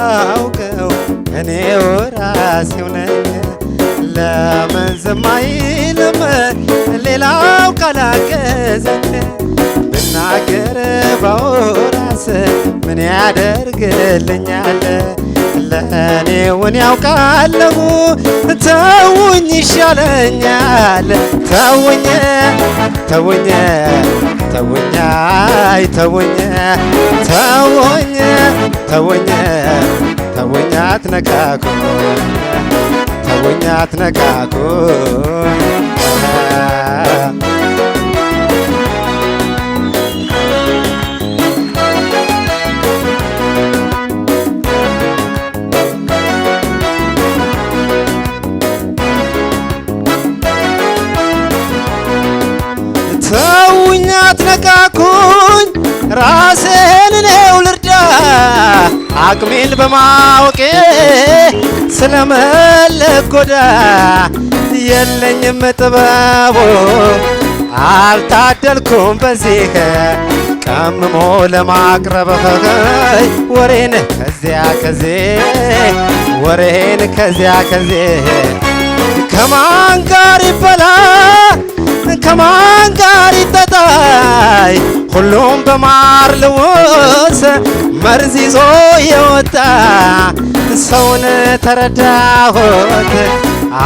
የማውቀው እኔው ራሴው ነኝ። ለምን ዝም አይልም ሌላው ካላገዘኝ? ብናገር ባወራስ ምን ያደርግልኛል? ለእኔውን ያውቃለሁ ተውኝ ይሻለኛል። ተውኝ ተውኝ ተውኝ አይ ተውኝ ተውኝ ተውኝ ተውኝ አትነካኩኝ ተውኝ አትነካኩኝ ተውኝ አትነካኩኝ ራሴን እኔው ልርዳ። አቅሜን በማወቄ ስለመለጎዳ የለኝም ጥበቡ አልታደልኩም በዚህ ቀምሞ ለማቅረብ ወሬን ከዚያ ከዜ ወሬን ከዚያ ከዜ ከማን ጋር ይበላ ከማን ጋር ይጠጣይ ሁሉም በማር ልውስ መርዝ ይዞ የወጣ ሰውን ተረዳሁት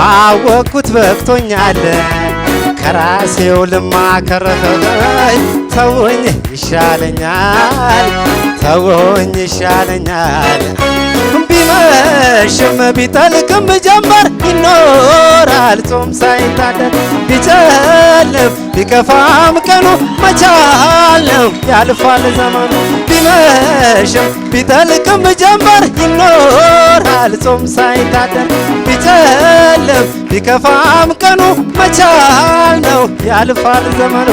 አወቅኩት በቅቶኛል ከራሴው ልማከረኸይ ተውኝ ይሻለኛል ተውኝ ይሻለኛል። ቢመሽም ቢጠልቅም ጀመር ይኖራል ጾም ሳይታደር ቢጨልም ቢከፋም ቀኑ መቻል ነው ያልፋል ዘመኑ። ቢመሽም ቢጠልቅም ጀመር ይኖራል ጾም ሳይታደር ቢጨልም ቢከፋም ቀኑ መቻል ነው ያልፋል ዘመኑ።